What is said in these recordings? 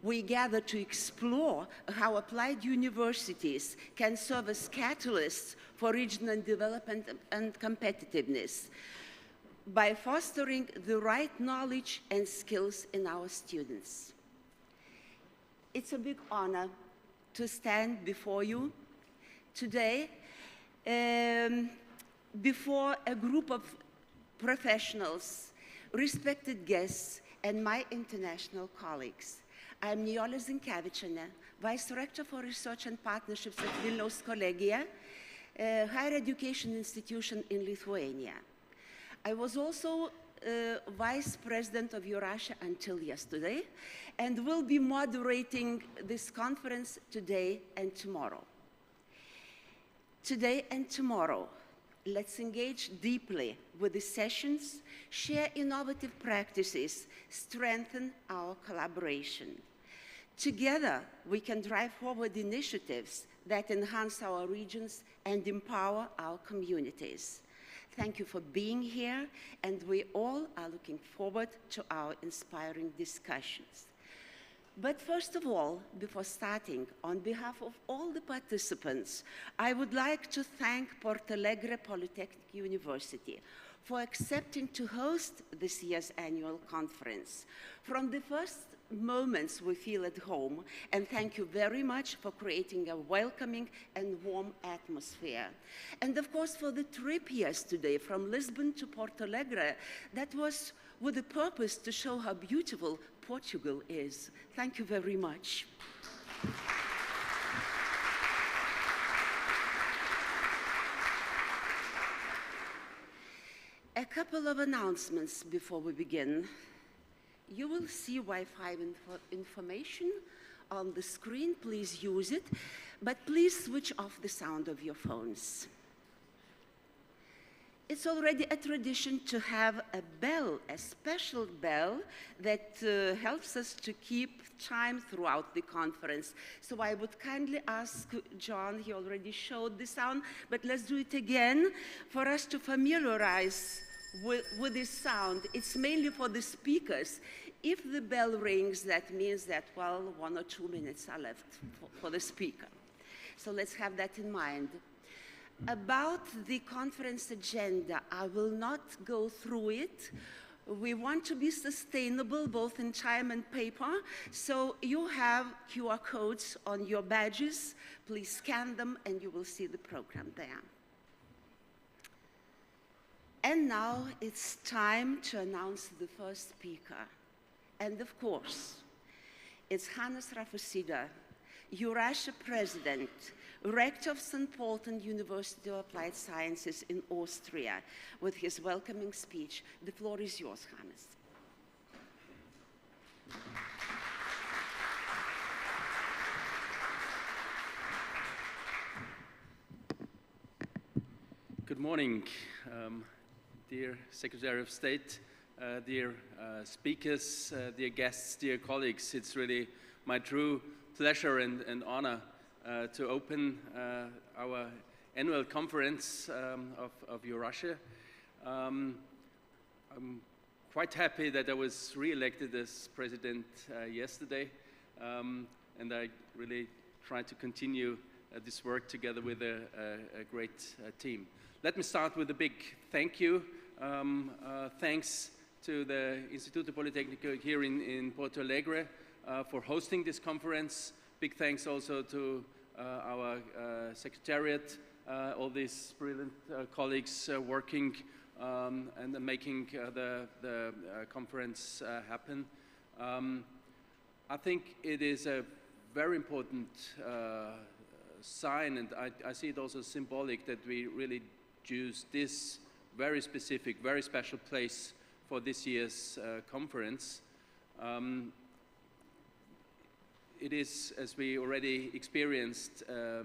we gather to explore how applied universities can serve as catalysts for regional development and competitiveness by fostering the right knowledge and skills in our students. It's a big honor to stand before you today, before a group of professionals, respected guests, and my international colleagues. I'm Nijolė Zinkevičienė, Vice Rector for Research and Partnerships at Vilniaus Kolegija, a higher education institution in Lithuania. I was also Vice President of EURASHE until yesterday, and will be moderating this conference today and tomorrow. Today and tomorrow, let's engage deeply with the sessions, share innovative practices, strengthen our collaboration. Together, we can drive forward initiatives that enhance our regions and empower our communities. Thank you for being here, and we all are looking forward to our inspiring discussions. But first of all, before starting, on behalf of all the participants, I would like to thank Portalegre Polytechnic University for accepting to host this year's annual conference. From the first moments we feel at home, and thank you very much for creating a welcoming and warm atmosphere. And of course for the trip yesterday from Lisbon to Portalegre, that was with the purpose to show how beautiful Portugal is. Thank you very much. A couple of announcements before we begin. You will see Wi-Fi information on the screen. Please use it, but please switch off the sound of your phones. It's already a tradition to have a bell, a special bell that helps us to keep time throughout the conference. So I would kindly ask John, he already showed the sound, but let's do it again for us to familiarize with this sound. It's mainly for the speakers. If the bell rings, that means that, well, 1 or 2 minutes are left for the speaker. So let's have that in mind. About the conference agenda, I will not go through it. We want to be sustainable both in time and paper, so you have QR codes on your badges. Please scan them and you will see the program there. And now it's time to announce the first speaker. And of course, it's Hannes Raffaseder, EURASHE President, Rector of St. Pölten University of Applied Sciences in Austria, with his welcoming speech. The floor is yours, Hannes. Good morning, dear Secretary of State, dear speakers, dear guests, dear colleagues. It's really my true pleasure and honor to open our annual conference of EURASHE. I'm quite happy that I was re-elected as president yesterday, and I really try to continue this work together with a great team. Let me start with a big thank you. Thanks to the Istituto Politecnico here in Portalegre for hosting this conference. Big thanks also to our secretariat, all these brilliant colleagues working and making the conference happen. I think it is a very important sign, and I see it also symbolic, that we really choose this very specific, very special place for this year's conference. It is, as we already experienced, a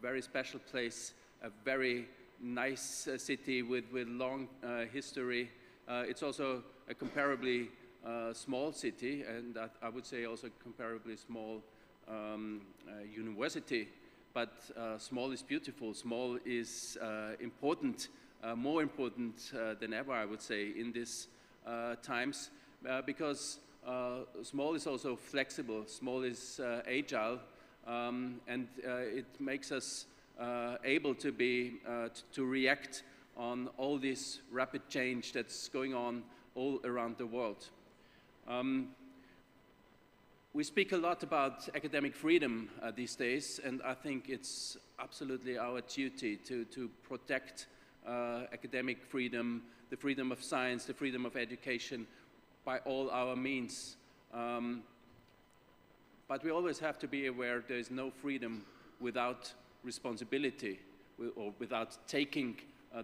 very special place, a very nice city with long history. It's also a comparably small city, and I would say also comparably small university. But small is beautiful, small is important, more important than ever, I would say, in these times, because small is also flexible, small is agile, and it makes us able to be, to react on all this rapid change that's going on all around the world. We speak a lot about academic freedom these days, and I think it's absolutely our duty to protect academic freedom, the freedom of science, the freedom of education by all our means. But we always have to be aware there is no freedom without responsibility or without taking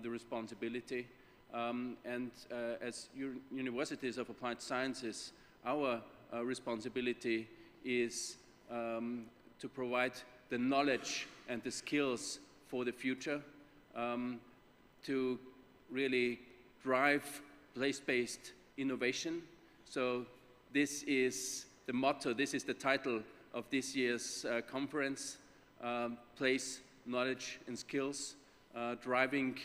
the responsibility. As universities of applied sciences, our responsibility is to provide the knowledge and the skills for the future, to really drive place-based innovation. So this is the motto, this is the title of this year's conference, Place, Knowledge and Skills, driving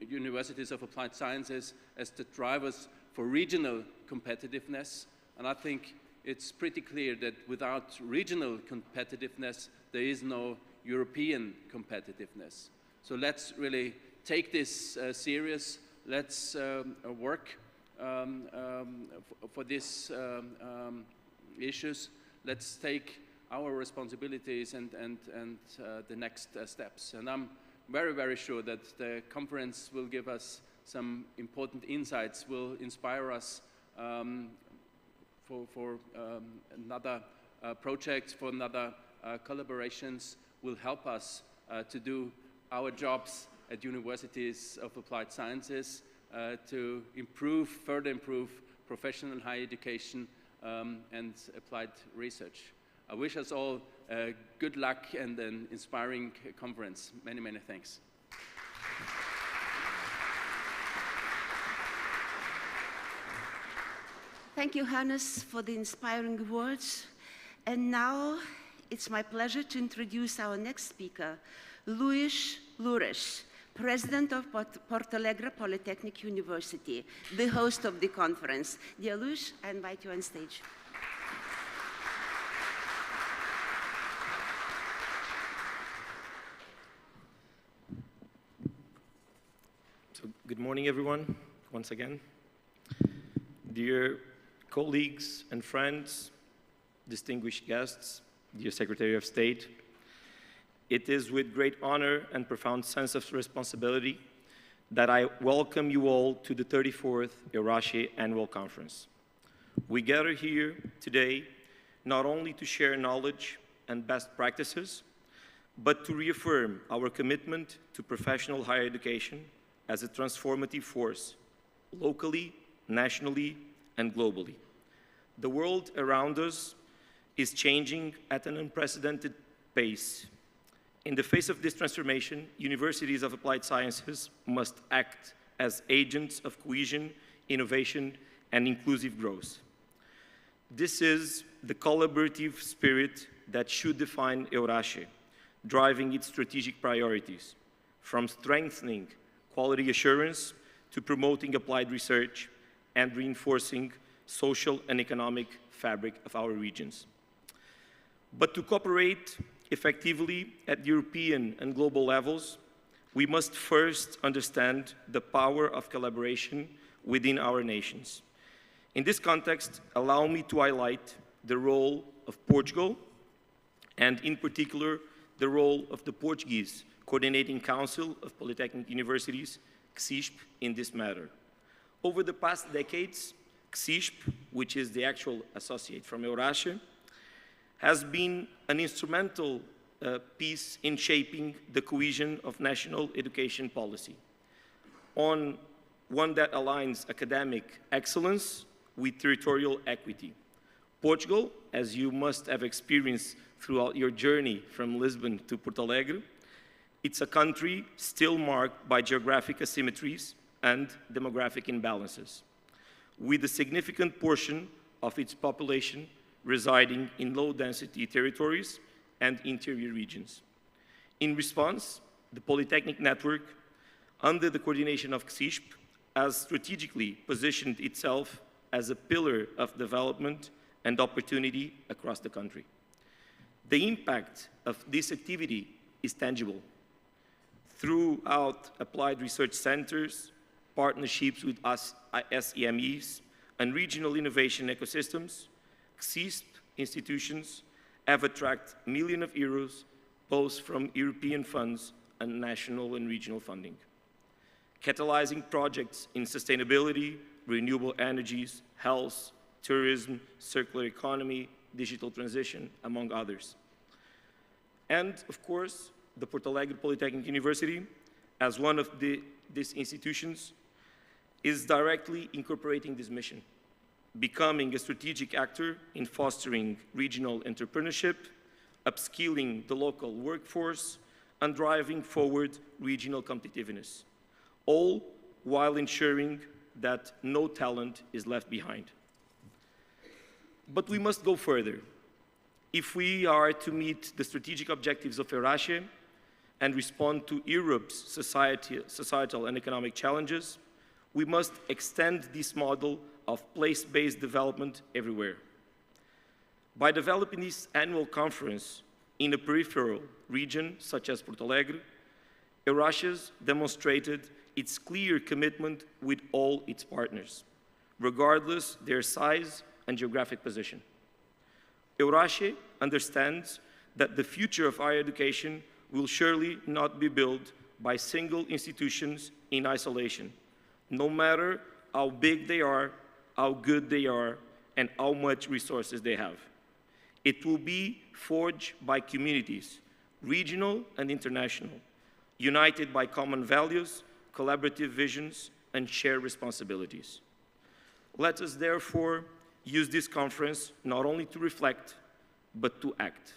universities of applied sciences as the drivers for regional competitiveness. And I think it's pretty clear that without regional competitiveness, there is no European competitiveness. So let's really take this serious. Let's work for these issues. Let's take our responsibilities and the next steps. And I'm very, very sure that the conference will give us some important insights, will inspire us for another project, for another collaborations, will help us to do our jobs at universities of applied sciences, to improve, further improve professional higher education and applied research. I wish us all good luck and an inspiring conference. Many, many thanks. Thank you, Hannes, for the inspiring words. And now it's my pleasure to introduce our next speaker, Luís Loures, President of Portalegre Polytechnic University, the host of the conference. Dear Luís, I invite you on stage. So, good morning, everyone, once again. Dear colleagues and friends, distinguished guests, dear Secretary of State, it is with great honor and profound sense of responsibility that I welcome you all to the 34th EURASHE Annual Conference. We gather here today not only to share knowledge and best practices, but to reaffirm our commitment to professional higher education as a transformative force, locally, nationally, and globally. The world around us is changing at an unprecedented pace. In the face of this transformation, universities of applied sciences must act as agents of cohesion, innovation, and inclusive growth. This is the collaborative spirit that should define EURASHE, driving its strategic priorities, from strengthening quality assurance to promoting applied research and reinforcing social and economic fabric of our regions. But to cooperate effectively at European and global levels, we must first understand the power of collaboration within our nations. In this context, allow me to highlight the role of Portugal, and in particular, the role of the Portuguese Coordinating Council of Polytechnic Universities, CSIP, in this matter. Over the past decades, CSIP, which is the actual associate from EURASHE, has been an instrumental piece in shaping the cohesion of national education policy, on one that aligns academic excellence with territorial equity. Portugal, as you must have experienced throughout your journey from Lisbon to Portalegre, it's a country still marked by geographic asymmetries and demographic imbalances, with a significant portion of its population residing in low-density territories and interior regions. In response, the Polytechnic Network, under the coordination of CSIP, has strategically positioned itself as a pillar of development and opportunity across the country. The impact of this activity is tangible. Throughout applied research centers, partnerships with SEMEs, and regional innovation ecosystems, CISP institutions have attracted millions of euros, both from European funds and national and regional funding, catalyzing projects in sustainability, renewable energies, health, tourism, circular economy, digital transition, among others. And, of course, the Portalegre Polytechnic University, as one of these institutions, is directly incorporating this mission, becoming a strategic actor in fostering regional entrepreneurship, upskilling the local workforce, and driving forward regional competitiveness, all while ensuring that no talent is left behind. But we must go further. If we are to meet the strategic objectives of EURASHE and respond to Europe's societal and economic challenges, we must extend this model of place-based development everywhere. By developing this annual conference in a peripheral region such as Portalegre, EURASHE demonstrated its clear commitment with all its partners, regardless their size and geographic position. EURASHE understands that the future of higher education will surely not be built by single institutions in isolation, no matter how big they are, how good they are, and how much resources they have. It will be forged by communities, regional and international, united by common values, collaborative visions, and shared responsibilities. Let us therefore use this conference not only to reflect, but to act,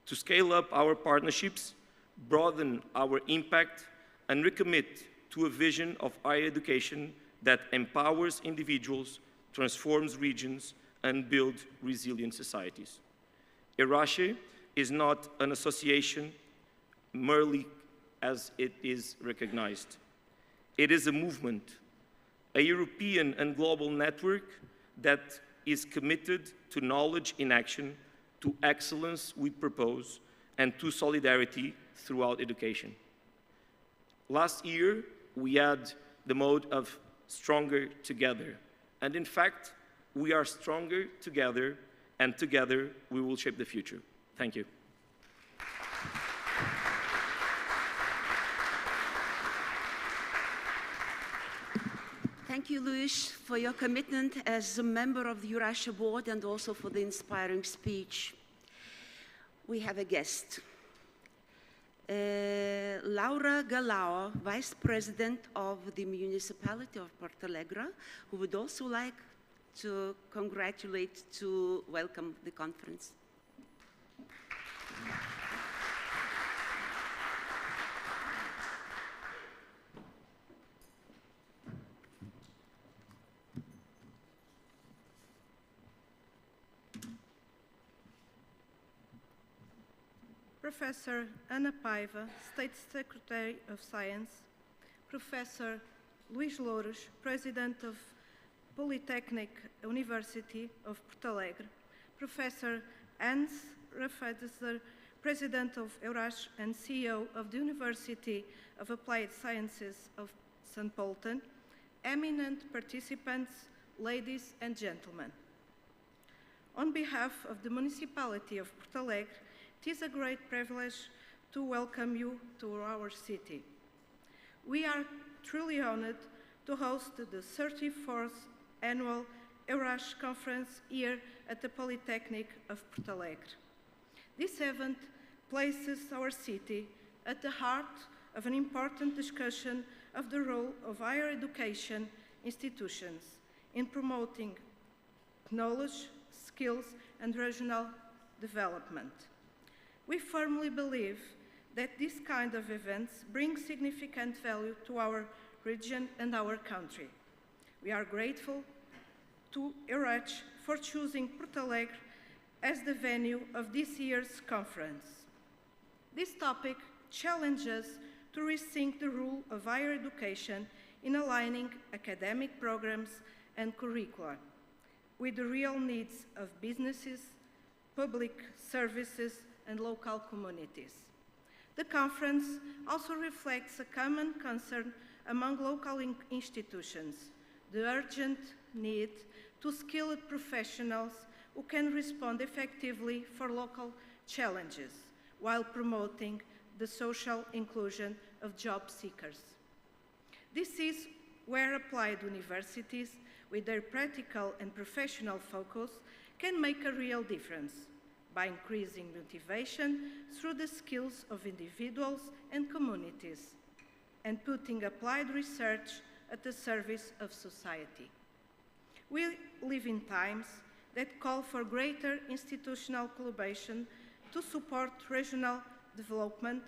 to scale up our partnerships, broaden our impact, and recommit to a vision of higher education that empowers individuals, transforms regions, and builds resilient societies. EURASHE is not an association merely as it is recognized. It is a movement, a European and global network that is committed to knowledge in action, to excellence with purpose, and to solidarity throughout education. Last year, we had the mode of stronger together. And in fact, we are stronger together, and together we will shape the future. Thank you. Thank you, Luís, for your commitment as a member of the EURASHE board and also for the inspiring speech. We have a guest. Laura Galao, Vice President of the Municipality of Portalegre, who would also like to congratulate, to welcome the conference. Professor Ana Paiva, State Secretary of Science, Professor Luís Loures, President of Polytechnic University of Portalegre, Professor Hans Raffaseder, President of EURASHE and CEO of the University of Applied Sciences of St. Pölten, eminent participants, ladies and gentlemen. On behalf of the Municipality of Portalegre, it is a great privilege to welcome you to our city. We are truly honored to host the 34th annual EURASHE conference here at the Polytechnic of Portalegre. This event places our city at the heart of an important discussion of the role of higher education institutions in promoting knowledge, skills, and regional development. We firmly believe that this kind of events bring significant value to our region and our country. We are grateful to EURASHE for choosing Portalegre as the venue of this year's conference. This topic challenges to rethink the role of higher education in aligning academic programs and curricula, with the real needs of businesses, public services, and local communities. The conference also reflects a common concern among local institutions, the urgent need to skilled professionals who can respond effectively for local challenges while promoting the social inclusion of job seekers. This is where applied universities, with their practical and professional focus, can make a real difference by increasing motivation through the skills of individuals and communities, and putting applied research at the service of society. We live in times that call for greater institutional collaboration to support regional development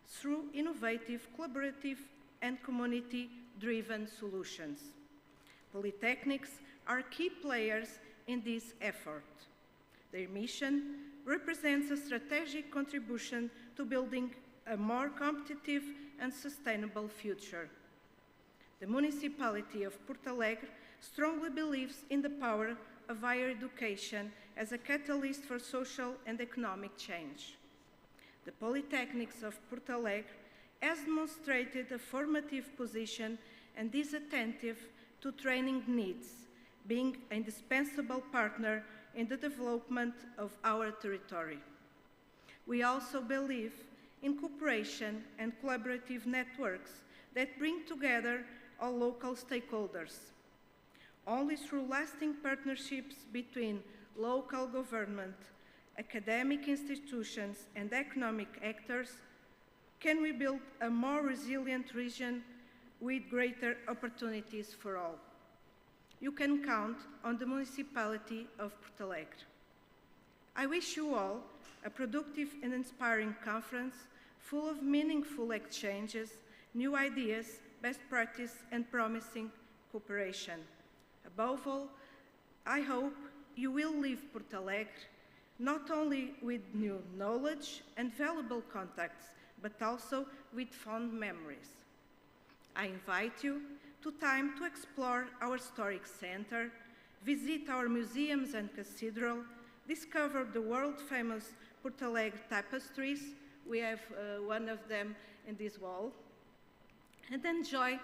through innovative, collaborative, and community-driven solutions. Polytechnics are key players in this effort. Their mission represents a strategic contribution to building a more competitive and sustainable future. The municipality of Portalegre strongly believes in the power of higher education as a catalyst for social and economic change. The Polytechnics of Portalegre has demonstrated a formative position and is attentive to training needs, being an indispensable partner in the development of our territory. We also believe in cooperation and collaborative networks that bring together all local stakeholders. Only through lasting partnerships between local government, academic institutions, and economic actors can we build a more resilient region with greater opportunities for all. You can count on the municipality of Portalegre. I wish you all a productive and inspiring conference full of meaningful exchanges, new ideas, best practice, and promising cooperation. Above all, I hope you will leave Portalegre not only with new knowledge and valuable contacts, but also with fond memories. I invite you to time to explore our historic center, visit our museums and cathedral, discover the world-famous Portalegre tapestries, we have one of them in this wall, and enjoy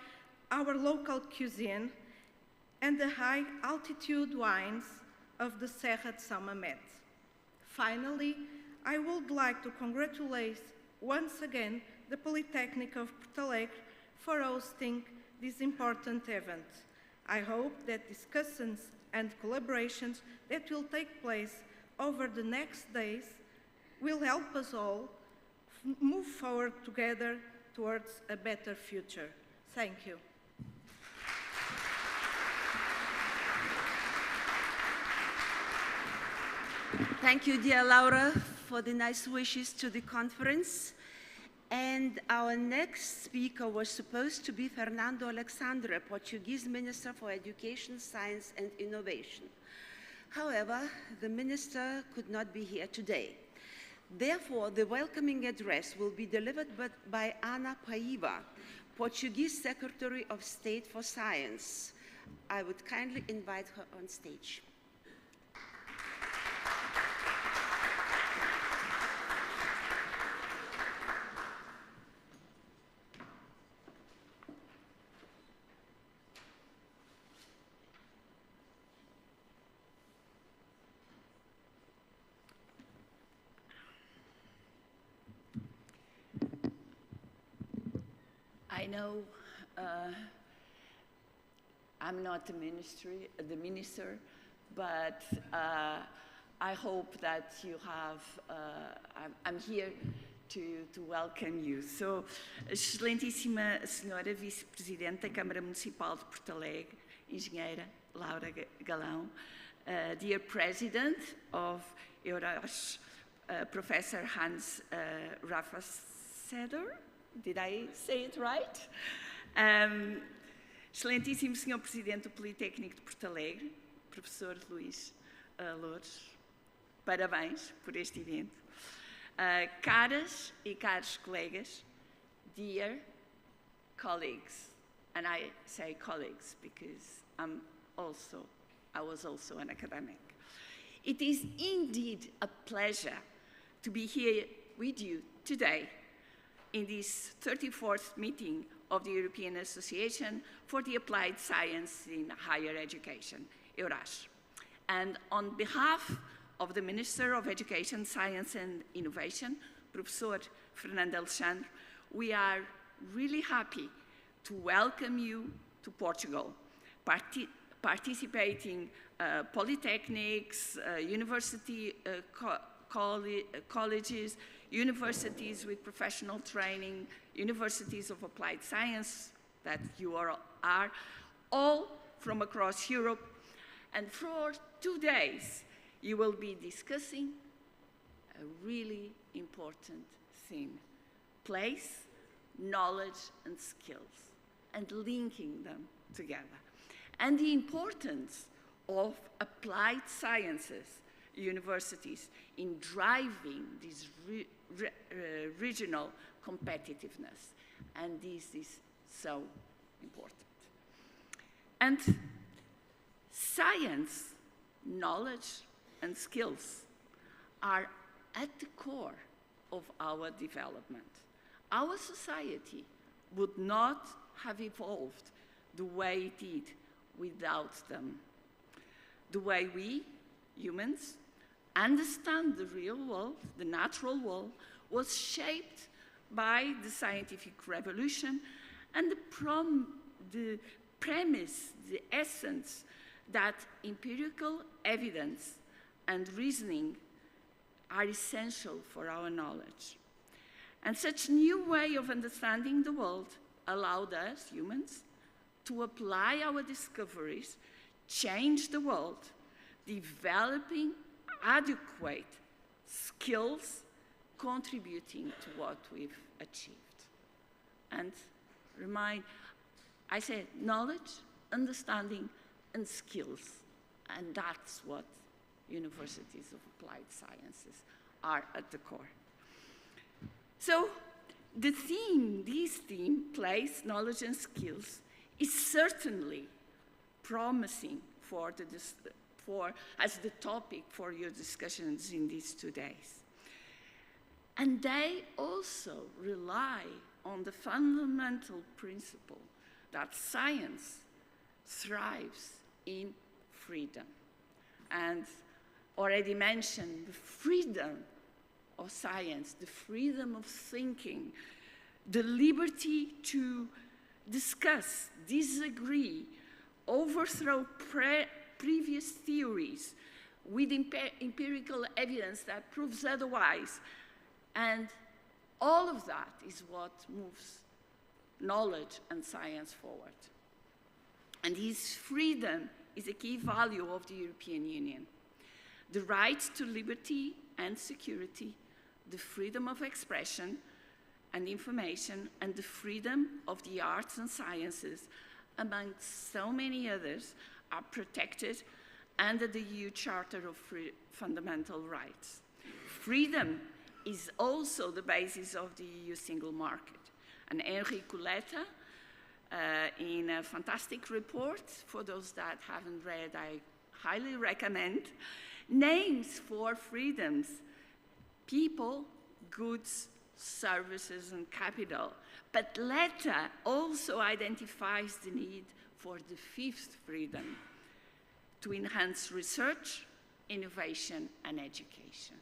our local cuisine and the high-altitude wines of the Serra de São Mamede. Finally, I would like to congratulate once again the Polytechnic of Portalegre for hosting this important event. I hope that discussions and collaborations that will take place over the next days will help us all move forward together towards a better future. Thank you. Thank you, dear Laura, for the nice wishes to the conference. And our next speaker was supposed to be Fernando Alexandre, Portuguese Minister for Education, Science and Innovation. However, the minister could not be here today. Therefore, the welcoming address will be delivered by Ana Paiva, Portuguese Secretary of State for Science. I would kindly invite her on stage. I know I'm not the minister, but I hope that you have, I'm here to welcome you. So, excelentíssima senhora vice-presidente da Câmara Municipal de Porto Alegre, engenheira Laura Galão, dear president of EURASHE, Professor Hans Raffaseder, did I say it right? Excelentíssimo Sr. Presidente do Politécnico de Porto Alegre, Professor Luís Loures, parabéns por este evento. Caras e caros colegas, dear colleagues, and I say colleagues because I'm I was also an academic. It is indeed a pleasure to be here with you today in this 34th meeting of the European Association for the Applied Science in Higher Education, EURASHE. And on behalf of the Minister of Education, Science and Innovation, Professor Fernando Alexandre, we are really happy to welcome you to Portugal, participating polytechnics, university colleges, universities with professional training, universities of applied science that you are all from across Europe. And for 2 days, you will be discussing a really important theme: place, knowledge, and skills, and linking them together. And the importance of applied sciences universities in driving this regional competitiveness. And this is so important. And science, knowledge, and skills are at the core of our development. Our society would not have evolved the way it did without them. The way we, humans, understand the real world, the natural world, was shaped by the scientific revolution and the premise, the essence, that empirical evidence and reasoning are essential for our knowledge. And such new way of understanding the world allowed us, humans, to apply our discoveries, change the world, developing adequate skills, contributing to what we've achieved. And I said knowledge, understanding, and skills. And that's what universities of applied sciences are at the core. So this theme, place, knowledge, and skills, is certainly promising as the topic for your discussions in these 2 days. And they also rely on the fundamental principle that science thrives in freedom. And already mentioned the freedom of science, the freedom of thinking, the liberty to discuss, disagree, overthrow previous theories with empirical evidence that proves otherwise. And all of that is what moves knowledge and science forward. And this freedom is a key value of the European Union. The right to liberty and security, the freedom of expression and information, and the freedom of the arts and sciences, among so many others, are protected under the EU Charter of Fundamental Rights. Freedom is also the basis of the EU single market. And Henri Coletta, in a fantastic report, for those that haven't read, I highly recommend, names 4 freedoms: people, goods, services, and capital. But Letta also identifies the need for the 5th freedom: to enhance research, innovation, and education.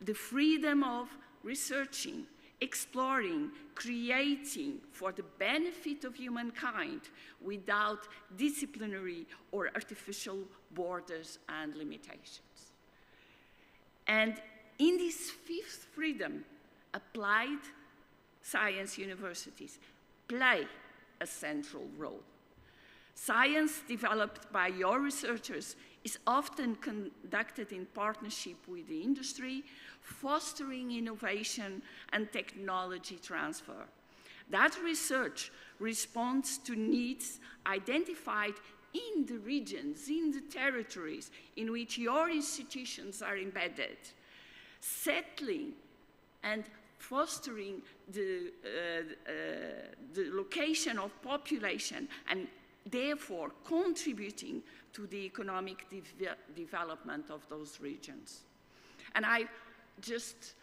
The freedom of researching, exploring, creating for the benefit of humankind without disciplinary or artificial borders and limitations. And in this 5th freedom, applied science universities play a central role. Science developed by your researchers is often conducted in partnership with the industry, fostering innovation and technology transfer. That research responds to needs identified in the regions, in the territories in which your institutions are embedded, settling and fostering the location of population and therefore contributing to the economic development of those regions. And I just,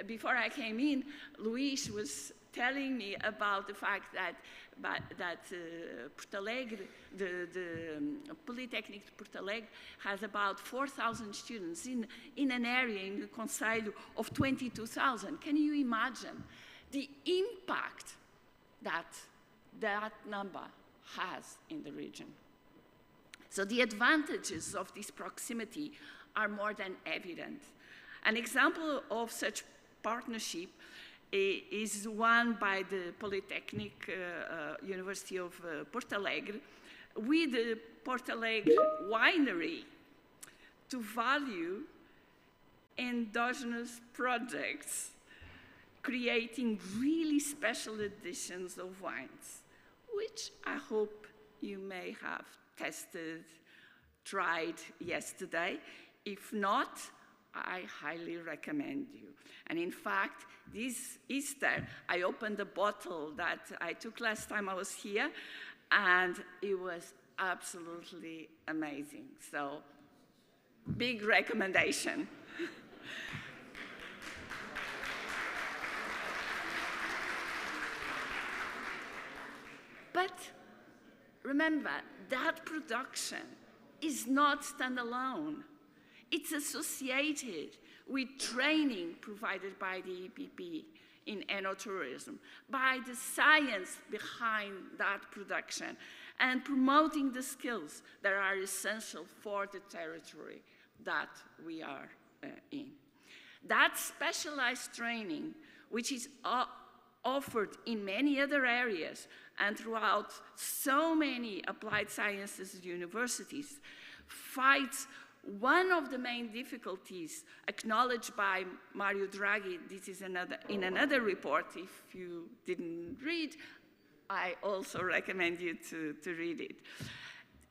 before I came in, Luís was telling me about the fact that Portalegre, the Polytechnic Portalegre, has about 4,000 students in an area, in the Conselho, of 22,000. Can you imagine the impact that that number has in the region? So the advantages of this proximity are more than evident. An example of such partnership is one by the Polytechnic University of Portalegre with the Portalegre winery to value endogenous projects, creating really special editions of wines, which I hope you may have tested, tried yesterday. If not, I highly recommend you. And in fact, this Easter, I opened a bottle that I took last time I was here, and it was absolutely amazing. So, big recommendation. But remember, that production is not standalone. It's associated with training provided by the EPP in enoturism, by the science behind that production, and promoting the skills that are essential for the territory that we are in. That specialized training, which is offered in many other areas and throughout so many applied sciences universities, fights one of the main difficulties acknowledged by Mario Draghi. This is in another report. If you didn't read, I also recommend you to read it,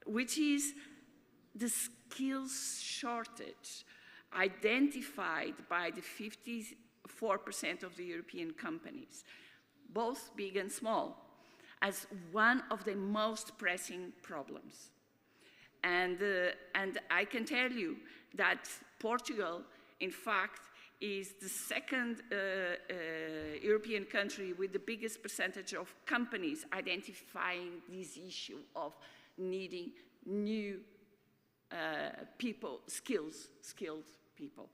which is the skills shortage identified by the 54% of the European companies, both big and small, as one of the most pressing problems. And I can tell you that Portugal, in fact, is the second European country with the biggest percentage of companies identifying this issue of needing new skilled people,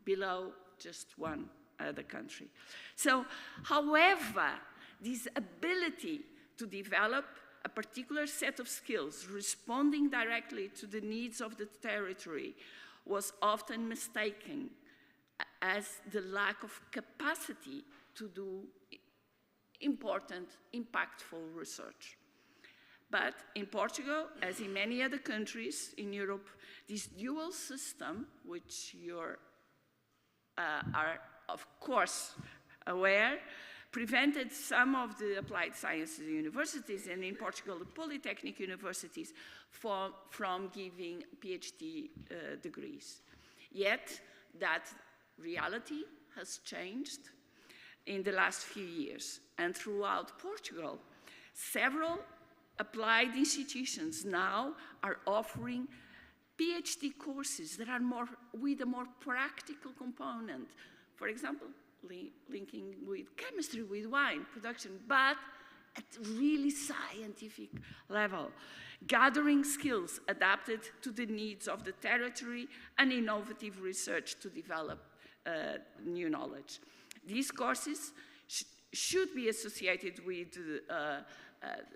below just one other country. So, however, this ability to develop a particular set of skills responding directly to the needs of the territory was often mistaken as the lack of capacity to do important, impactful research. But in Portugal, as in many other countries in Europe, this dual system, which you are of course aware, prevented some of the applied sciences universities, and in Portugal, the polytechnic universities, from giving PhD degrees. Yet, that reality has changed in the last few years. And throughout Portugal, several applied institutions now are offering PhD courses that are with a more practical component. For example, linking with chemistry, with wine production, but at really scientific level, gathering skills adapted to the needs of the territory and innovative research to develop new knowledge. These courses should be associated with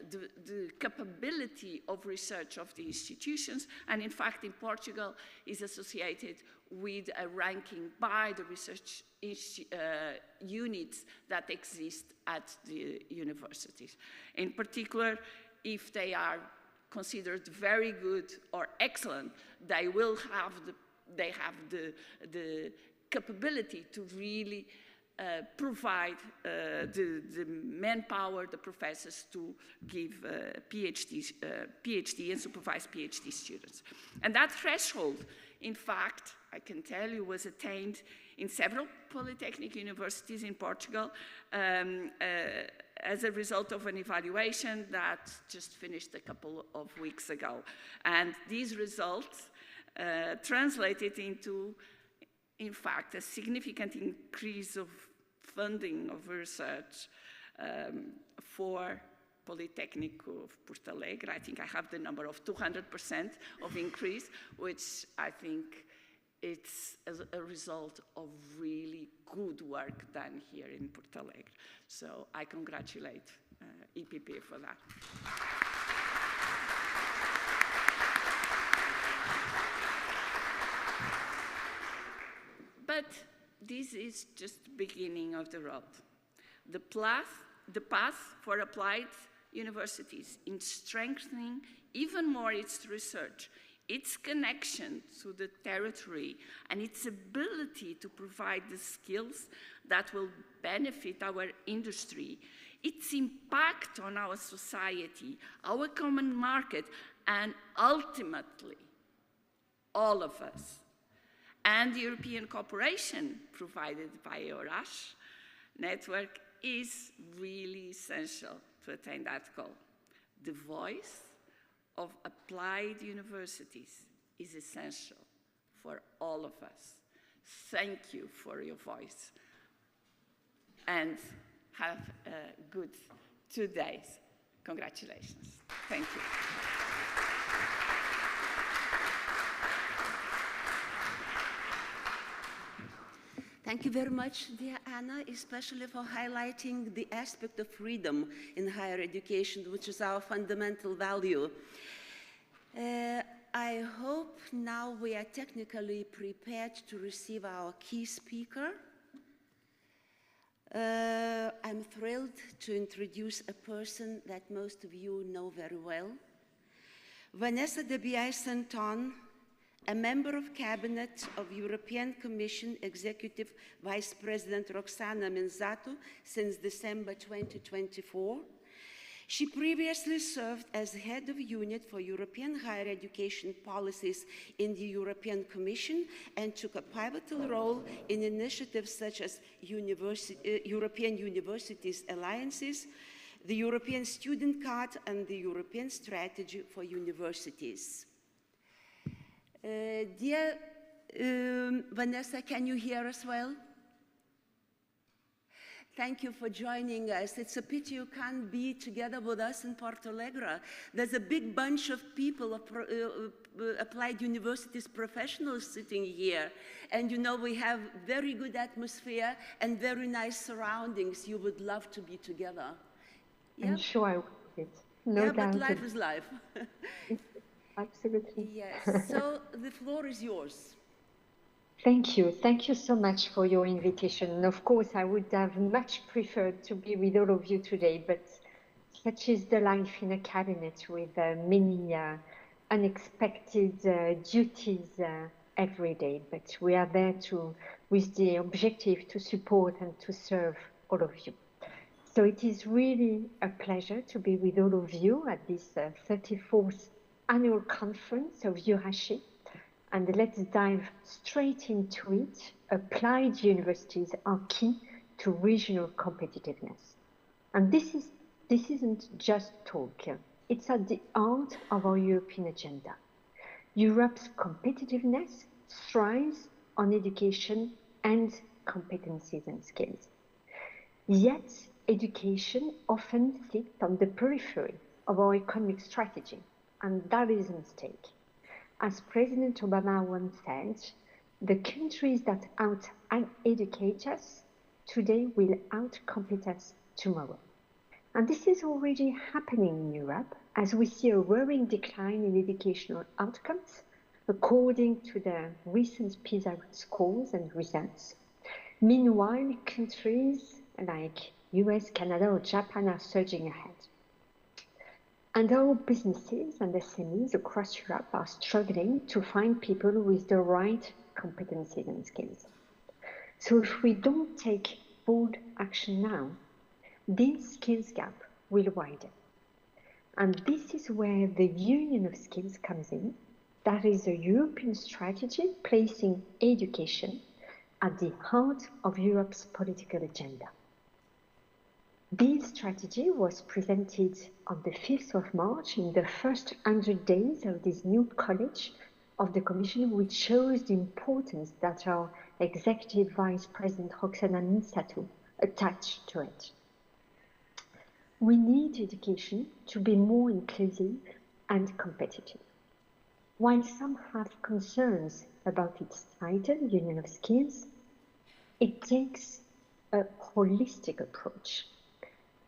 the capability of research of the institutions, and in fact in Portugal is associated with a ranking by the research units that exist at the universities. In particular, if they are considered very good or excellent, they will have the capability to really provide the manpower, the professors to give PhD and supervise PhD students. And that threshold, in fact, I can tell you, was attained in several polytechnic universities in Portugal as a result of an evaluation that just finished a couple of weeks ago. And these results translated into, in fact, a significant increase of funding of research for Polytechnic of Portalegre. I think I have the number of 200% of increase, which I think it's as a result of really good work done here in Portalegre. So I congratulate EPP for that. But this is just the beginning of the road. The path for applied universities in strengthening even more its research, its connection to the territory, and its ability to provide the skills that will benefit our industry, its impact on our society, our common market, and ultimately, all of us. And the European cooperation provided by EURASHE network is really essential to attain that goal. The voice of applied universities is essential for all of us. Thank you for your voice. And have a good 2 days. Congratulations. Thank you. Thank you very much, dear Anna, especially for highlighting the aspect of freedom in higher education, which is our fundamental value. I hope now we are technically prepared to receive our key speaker. I'm thrilled to introduce a person that most of you know very well. Vanessa Debiais-Sainton, a member of Cabinet of European Commission Executive Vice President Roxana Mînzatu since December 2024. She previously served as head of unit for European higher education policies in the European Commission and took a pivotal role in initiatives such as European Universities Alliances, the European Student Card, and the European Strategy for Universities. Dear Vanessa, can you hear us well? Thank you for joining us. It's a pity you can't be together with us in Portalegre. There's a big bunch of people, applied universities professionals sitting here. And you know, we have very good atmosphere and very nice surroundings. You would love to be together. I'm sure I would. No doubt. But life is life. Absolutely. Yes, so the floor is yours. Thank you. Thank you so much for your invitation. And of course, I would have much preferred to be with all of you today, but such is the life in a cabinet with many unexpected duties every day. But we are there with the objective to support and to serve all of you. So it is really a pleasure to be with all of you at this 34th annual conference of EURASHE, and let's dive straight into it. Applied universities are key to regional competitiveness. And this isn't just talk, it's at the heart of our European agenda. Europe's competitiveness thrives on education and competencies and skills. Yet, education often sits on the periphery of our economic strategy. And that is a mistake. As President Obama once said, the countries that out-educate us today will out-compete us tomorrow. And this is already happening in Europe, as we see a worrying decline in educational outcomes, according to the recent PISA scores and results. Meanwhile, countries like US, Canada, or Japan are surging ahead. And our businesses and SMEs across Europe are struggling to find people with the right competencies and skills. So if we don't take bold action now, this skills gap will widen. And this is where the Union of Skills comes in. That is a European strategy placing education at the heart of Europe's political agenda. This strategy was presented on the 5th of March in the first 100 days of this new college of the Commission, which shows the importance that our Executive Vice President Roxana Mînzatu attached to it. We need education to be more inclusive and competitive. While some have concerns about its title, Union of Skills, it takes a holistic approach.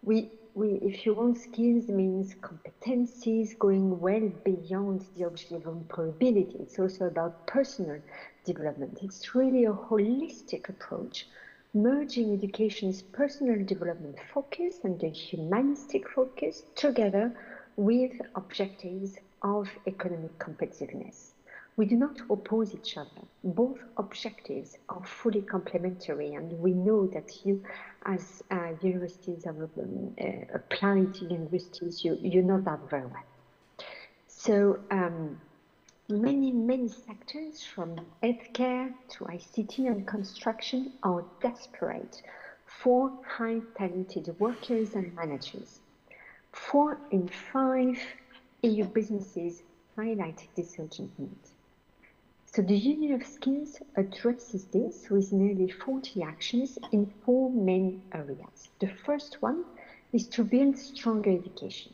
If you want, skills means competencies going well beyond the objective of employability. It's also about personal development. It's really a holistic approach, merging education's personal development focus and the humanistic focus together with objectives of economic competitiveness. We do not oppose each other. Both objectives are fully complementary, and we know that you, as universities have applied to universities, you know that very well. So many sectors, from healthcare to ICT and construction, are desperate for high talented workers and managers. 4 in 5 EU businesses highlight this urgent need. So the Union of Skills addresses this with nearly 40 actions in 4 main areas. The first one is to build stronger education.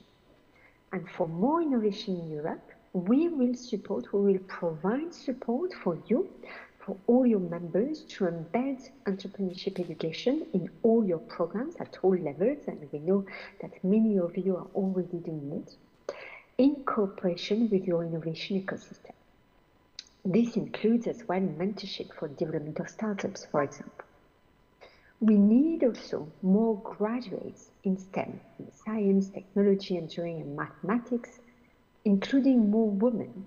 And for more innovation in Europe, we will provide support for you, for all your members, to embed entrepreneurship education in all your programs at all levels, and we know that many of you are already doing it, in cooperation with your innovation ecosystem. This includes as well mentorship for development of startups, for example. We need also more graduates in STEM, in science, technology, engineering, and mathematics, including more women,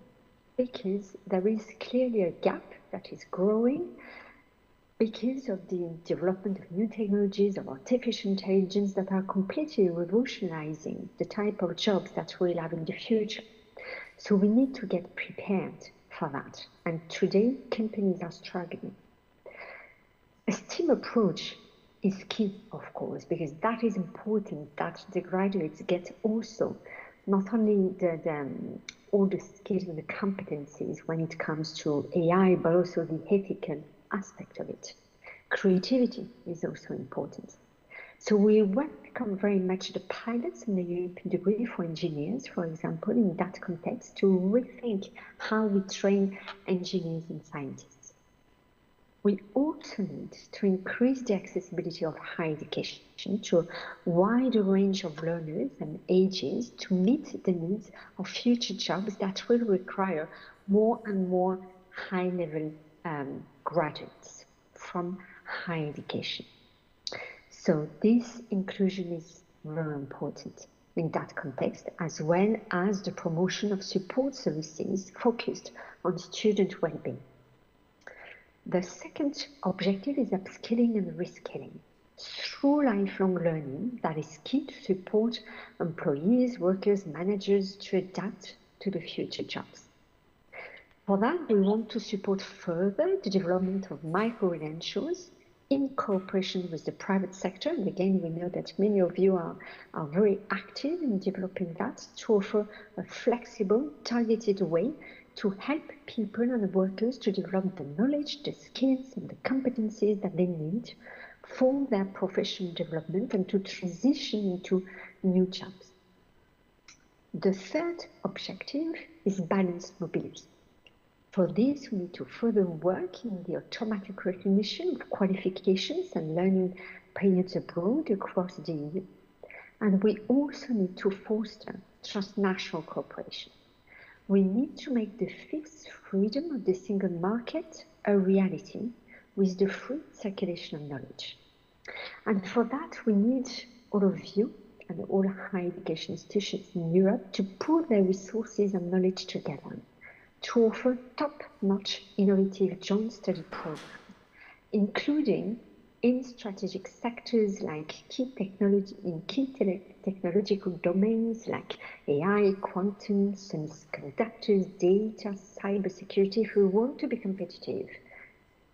because there is clearly a gap that is growing because of the development of new technologies, of artificial intelligence, that are completely revolutionizing the type of jobs that we'll have in the future. So we need to get prepared for that. And today, companies are struggling. A STEAM approach is key, of course, because that is important, that the graduates get also not only all the skills and the competencies when it comes to AI, but also the ethical aspect of it. Creativity is also important. So we welcome very much the pilots and the European degree for engineers, for example, in that context, to rethink how we train engineers and scientists. We also need to increase the accessibility of higher education to a wider range of learners and ages to meet the needs of future jobs that will require more and more high-level graduates from higher education. So this inclusion is very important in that context, as well as the promotion of support services focused on student well-being. The second objective is upskilling and reskilling through lifelong learning that is key to support employees, workers, managers to adapt to the future jobs. For that, we want to support further the development of micro-credentials in cooperation with the private sector. And again, we know that many of you are very active in developing that, to offer a flexible, targeted way to help people and workers to develop the knowledge, the skills, and the competencies that they need for their professional development and to transition into new jobs. The third objective is balanced mobility. For this, we need to further work in the automatic recognition of qualifications and learning periods abroad across the EU. And we also need to foster transnational cooperation. We need to make the fifth freedom of the single market a reality with the free circulation of knowledge. And for that, we need all of you and all higher education institutions in Europe to pool their resources and knowledge together to offer top-notch innovative joint study programs, including in strategic sectors like key technological domains like AI, quantum, semiconductors, data, cybersecurity, if we want to be competitive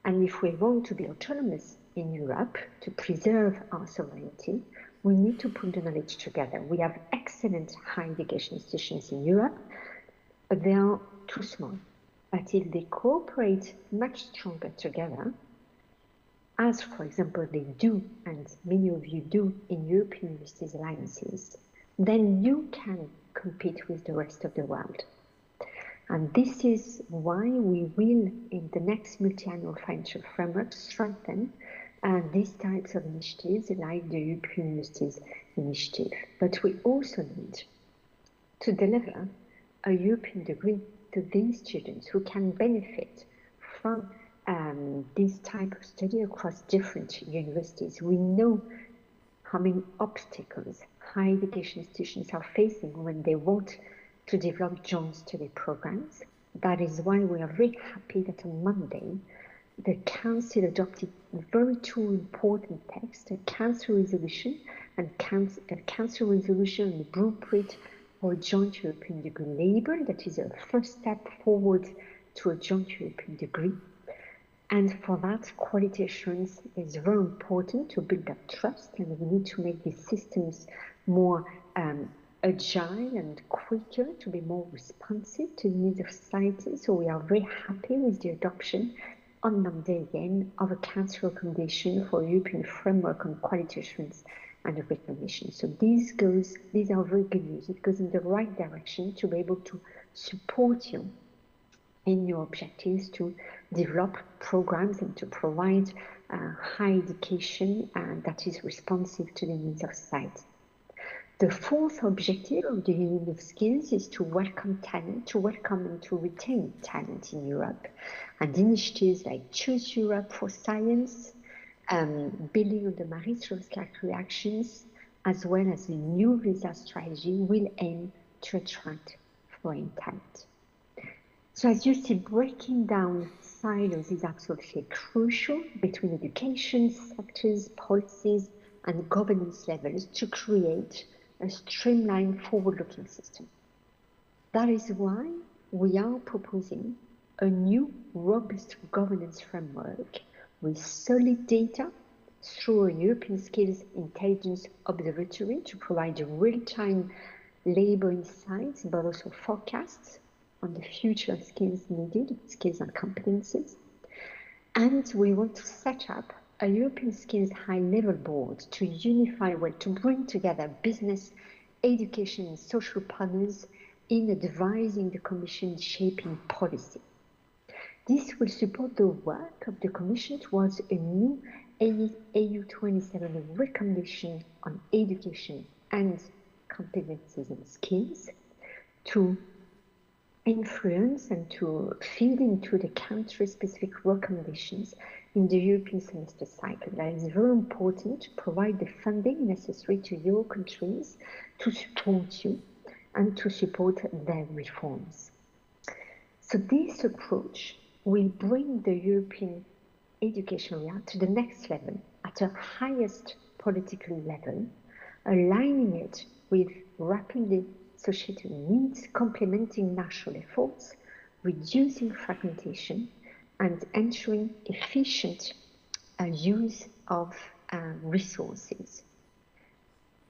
And if we want to be autonomous in Europe, to preserve our sovereignty, we need to put the knowledge together. We have excellent higher education institutions in Europe, but they are too small. But if they cooperate much stronger together, as for example they do, and many of you do in European Universities Alliances, then you can compete with the rest of the world. And this is why we will, in the next multi-annual financial framework, strengthen these types of initiatives like the European Universities Initiative. But we also need to deliver a European degree to these students who can benefit from this type of study across different universities. We know how many obstacles higher education institutions are facing when they want to develop joint study programs. That is why we are very happy that on Monday, the Council adopted very two important texts, a Council resolution and a Council resolution on the blueprint for a joint European degree label. That is a first step forward to a joint European degree. And for that, quality assurance is very important to build up trust, and we need to make these systems more agile and quicker, to be more responsive to the needs of society. So we are very happy with the adoption on Monday again of a Council recommendation for a European framework on quality assurance and recognition. So these are very good news. It goes in the right direction to be able to support you in your objectives to develop programs and to provide higher education that is responsive to the needs of society. The fourth objective of the Union of Skills is to welcome talent, to welcome and to retain talent in Europe. And initiatives like Choose Europe for Science, building on the Marie Sklodowska actions, as well as the new visa strategy, will aim to attract foreign talent. So as you see, breaking down silos is absolutely crucial between education sectors, policies, and governance levels to create a streamlined, forward-looking system. That is why we are proposing a new, robust governance framework with solid data through a European Skills Intelligence Observatory to provide real-time labor insights, but also forecasts on the future skills needed, skills and competencies. And we want to set up a European Skills High-Level Board to unify, to bring together business, education and social partners in advising the Commission shaping policy. This will support the work of the Commission towards a new EU27 recommendation on education and competencies and skills to influence and to feed into the country-specific recommendations in the European semester cycle. That is very important to provide the funding necessary to your countries to support you and to support their reforms. So this approach will bring the European education area to the next level, at a highest political level, aligning it with rapidly societal needs, complementing national efforts, reducing fragmentation, and ensuring efficient use of resources.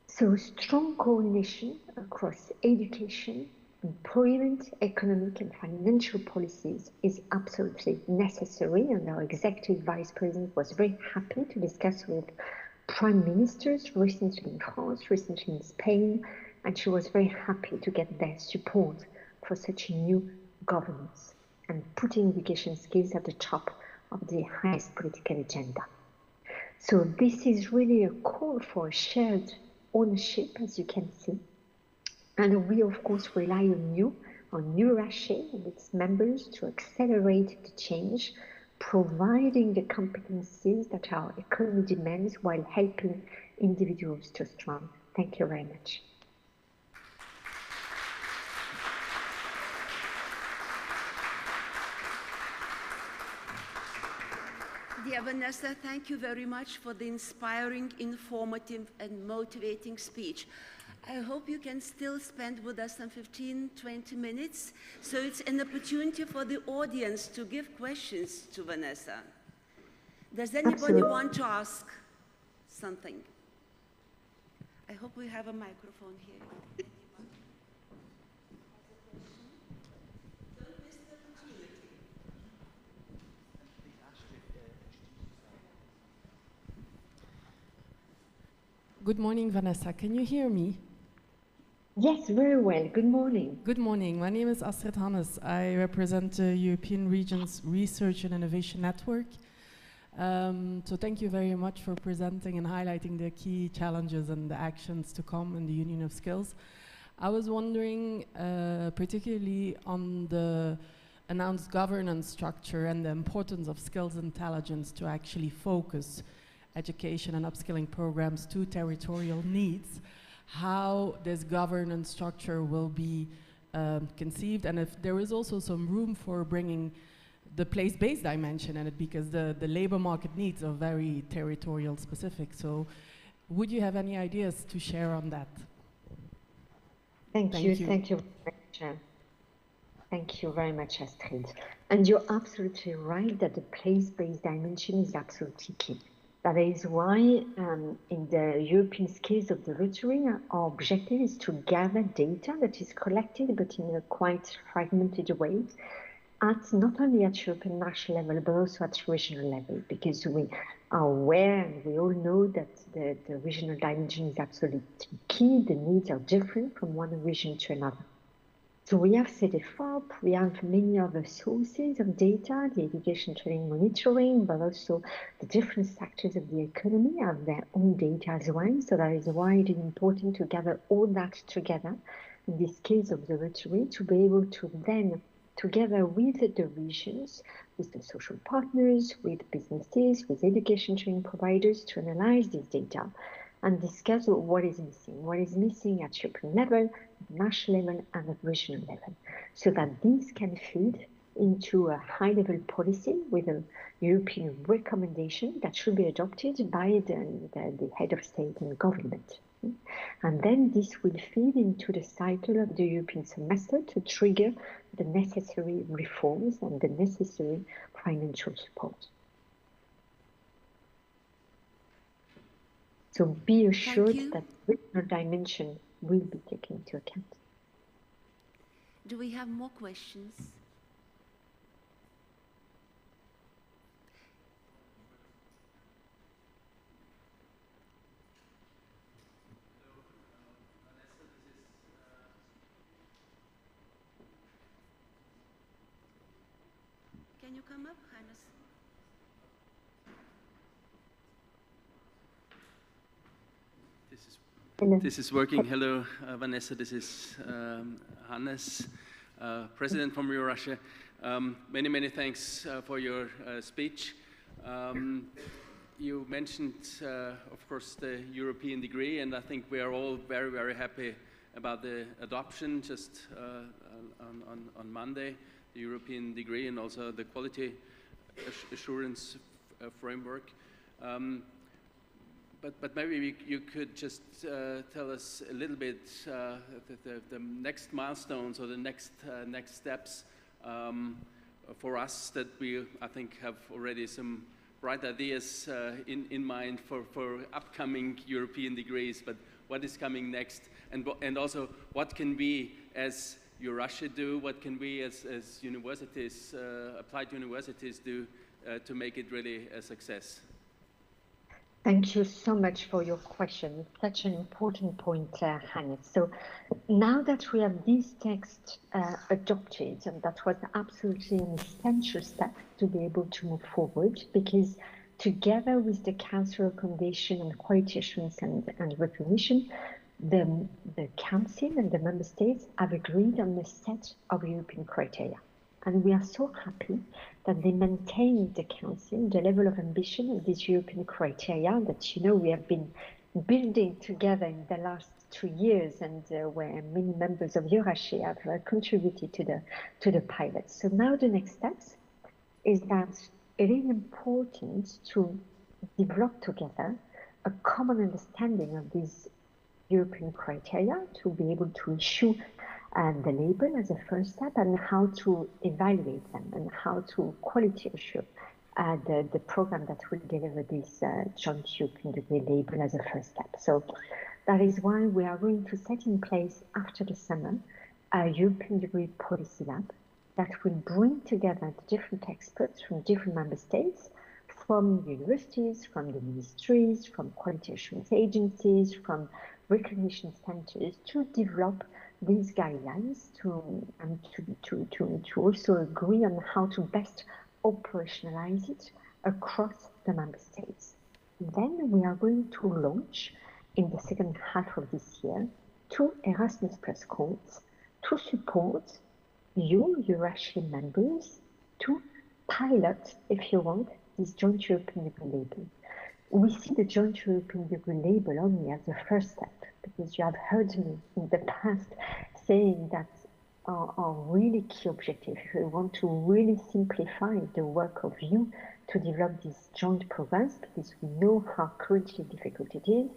So strong coordination across education, employment, economic and financial policies is absolutely necessary, and our Executive Vice President was very happy to discuss with Prime Ministers recently in France, recently in Spain, and she was very happy to get their support for such a new governance and putting education skills at the top of the highest political agenda. So this is really a call for shared ownership, as you can see. And we, of course, rely on you, on EURASHE and its members to accelerate the change, providing the competencies that our economy demands while helping individuals to strong. Thank you very much. Dear Vanessa, thank you very much for the inspiring, informative, and motivating speech. I hope you can still spend with us some 15-20 minutes, so it's an opportunity for the audience to give questions to Vanessa. Does anybody Absolutely. want to ask something? I hope we have a microphone here. Good morning, Vanessa. Can you hear me? Yes, very well. Good morning. Good morning. My name is Astrid Hannes. I represent the European Regions Research and Innovation Network. So thank you very much for presenting and highlighting the key challenges and the actions to come in the Union of Skills. I was wondering particularly on the announced governance structure and the importance of skills intelligence to actually focus education and upskilling programs to territorial needs, how this governance structure will be conceived, and if there is also some room for bringing the place-based dimension in it, because the labor market needs are very territorial specific. So would you have any ideas to share on that? Thank you very much. Thank you very much, Astrid. And you're absolutely right that the place-based dimension is absolutely key. That is why in the European Skills Observatory, our objective is to gather data that is collected, but in a quite fragmented way, at not only at European national level, but also at regional level, because we are aware and we all know that the regional dimension is absolutely key. The needs are different from one region to another. So we have CDFOP, we have many other sources of data, the education training monitoring, but also the different sectors of the economy have their own data as well. So that is why it is important to gather all that together in this case observatory to be able to then, together with the regions, with the social partners, with businesses, with education training providers, to analyze this data and discuss what is missing at European level, national level, and at regional level, so that this can feed into a high-level policy with a European recommendation that should be adopted by the head of state and government. And then this will feed into the cycle of the European semester to trigger the necessary reforms and the necessary financial support. So be assured that regional dimension will be taken into account. Do we have more questions? Can you come up, Hannes? This is working. Hello, Vanessa. This is Hannes, President from EURASHE. Many thanks for your speech. You mentioned, of course, the European degree, and I think we are all very happy about the adoption just on Monday, the European degree, and also the quality assurance framework. But maybe you could just tell us a little bit the next milestones or the next steps for us that we, I think, have already some bright ideas in mind for upcoming European degrees, but what is coming next, and also what can we as EURASHE do, what can we as universities, applied universities do to make it really a success? Thank you so much for your question. Such an important point, Hannes. So now that we have this text adopted, and that was absolutely an essential step to be able to move forward, because together with the Council recommendation on quality assurance and recognition, the Council and the Member States have agreed on a set of European criteria. And we are so happy that they maintain the Council the level of ambition of these European criteria that, we have been building together in the last 2 years, and where many members of EURASHE have contributed to the pilot. So now the next steps is that it is important to develop together a common understanding of these European criteria to be able to issue the label as a first step, and how to evaluate them and how to quality assure the program that will deliver this joint European degree label as a first step. So that is why we are going to set in place after the summer a European degree policy lab that will bring together the different experts from different member states, from universities, from the ministries, from quality assurance agencies, from recognition centers, to develop these guidelines to also agree on how to best operationalize it across the member states. Then we are going to launch in the second half of this year 2 Erasmus Plus courses to support you, EURASHE members, to pilot, if you want, this joint European degree label. We see the joint European degree label only as a first step, because you have heard me in the past saying that our really key objective, if we want to really simplify the work of you to develop these joint programs, because we know how currently difficult it is,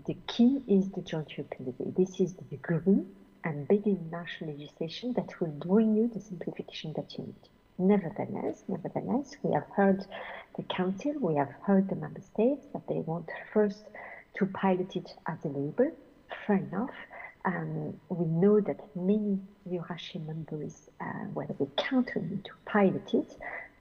the key is the joint European degree. This is the degree embedded national legislation that will bring you the simplification that you need. Nevertheless, we have heard the Council, we have heard the Member States that they want first to pilot it as a label. Fair enough. We know that many EURASHE members, we count on you to pilot it,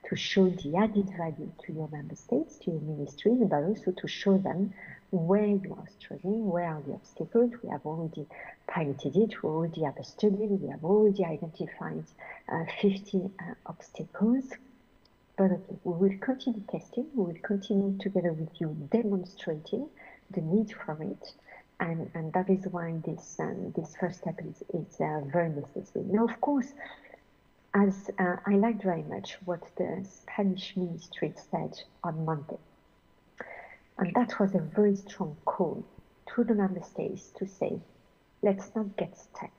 to show the added value to your Member States, to your ministry, but also to show them where you are struggling, where are the obstacles. We have already piloted it, we already have a study, we have already identified 50 obstacles. But okay, we will continue testing, we will continue together with you demonstrating the need for it, and that is why this first step is very necessary. Now, of course, as I liked very much what the Spanish ministry said on Monday. And that was a very strong call to the member states to say, let's not get stuck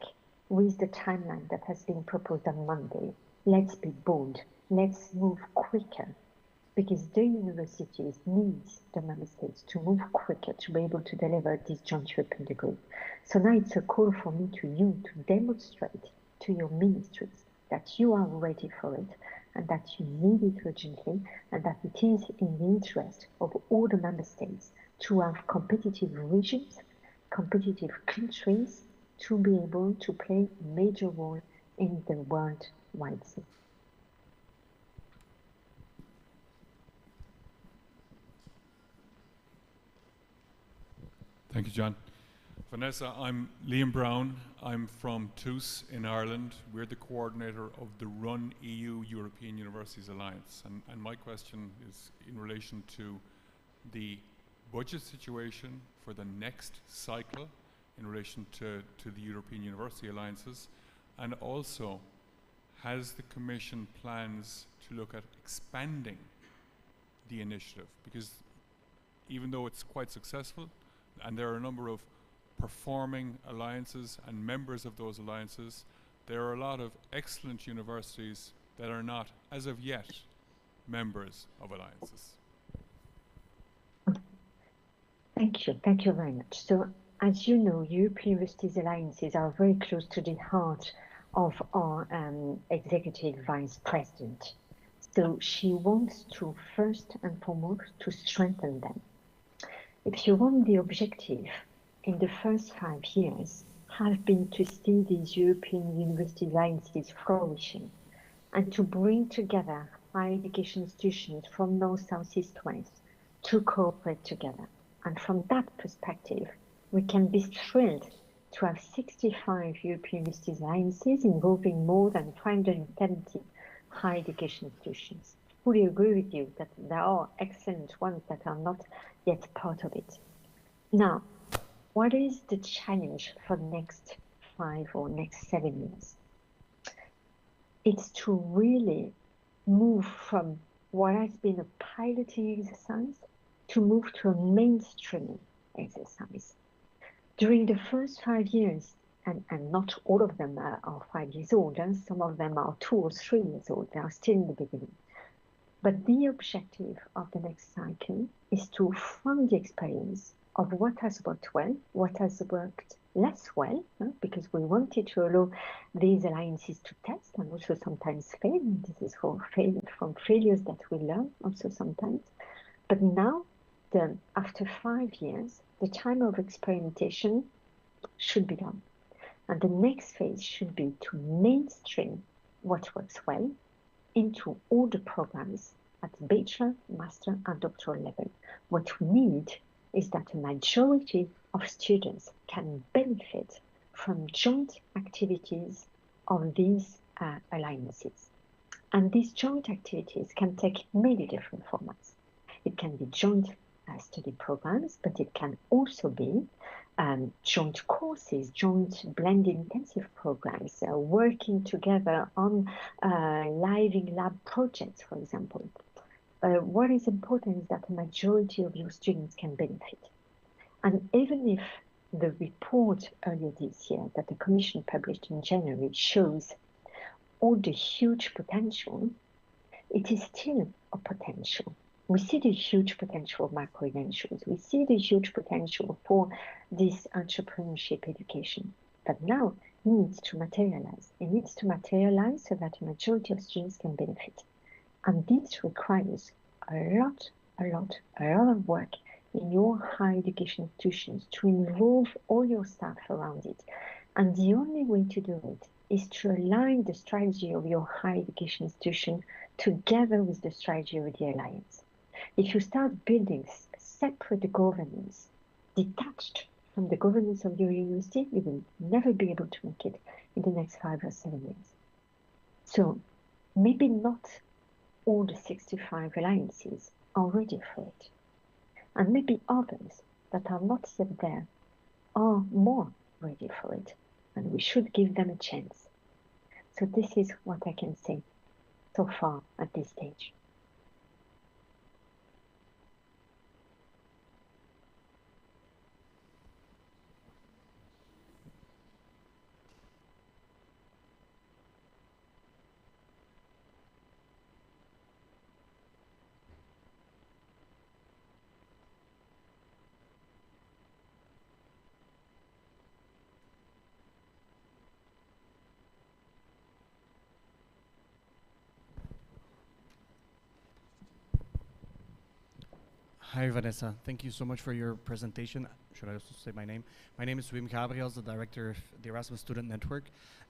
with the timeline that has been proposed on Monday. Let's be bold. Let's move quicker, because the universities need the member states to move quicker to be able to deliver this joint European degree. So now it's a call for me to you to demonstrate to your ministries that you are ready for it, and that you need it urgently, and that it is in the interest of all the member states to have competitive regions, competitive countries, to be able to play a major role in the worldwide scene. Thank you, John. Vanessa, I'm Liam Brown. I'm from TUS in Ireland. We're the coordinator of the Run EU European Universities Alliance. And my question is in relation to the budget situation for the next cycle in relation to the European University Alliances, and also has the Commission plans to look at expanding the initiative? Because even though it's quite successful, and there are a number of performing alliances and members of those alliances, there are a lot of excellent universities that are not, as of yet, members of alliances. Thank you very much. So, as you know, European Universities Alliances are very close to the heart of our Executive Vice President. So she wants to, first and foremost, to strengthen them. If you want, the objective in the first 5 years have been to see these European University Alliances flourishing and to bring together higher education institutions from North, South, East, West to cooperate together. And from that perspective, we can be thrilled to have 65 European University Alliances involving more than 570 higher education institutions. Fully agree with you that there are excellent ones that are not yet part of it. Now, what is the challenge for the next 5 or next 7 years? It's to really move from what has been a piloting exercise to move to a mainstreaming exercise. During the first 5 years, and not all of them are 5 years old, and some of them are 2 or 3 years old, they are still in the beginning. But the objective of the next cycle is to, from the experience of what has worked well, what has worked less well, because we wanted to allow these alliances to test and also sometimes fail. And this is from failures that we learn also sometimes. But now, after 5 years, the time of experimentation should be done. And the next phase should be to mainstream what works well into all the programs at bachelor, master, and doctoral level. What we need is that a majority of students can benefit from joint activities of these alliances. And these joint activities can take many different formats. It can be joint study programs, but it can also be joint courses, joint blended intensive programs, working together on live in lab projects, for example. What is important is that a majority of your students can benefit. And even if the report earlier this year that the Commission published in January shows all the huge potential, it is still a potential. We see the huge potential of micro-credentials. We see the huge potential for this entrepreneurship education. But now it needs to materialize. It needs to materialize so that a majority of students can benefit. And this requires a lot of work in your higher education institutions to involve all your staff around it. And the only way to do it is to align the strategy of your higher education institution together with the strategy of the alliance. If you start building separate governance, detached from the governance of your university, you will never be able to make it in the next 5 or 7 years. So maybe not all the 65 alliances are ready for it. And maybe others that are not yet there are more ready for it. And we should give them a chance. So this is what I can say so far at this stage. Hi, Vanessa. Thank you so much for your presentation. Should I also say my name? My name is Wim Gabriels, the director of the Erasmus Student Network.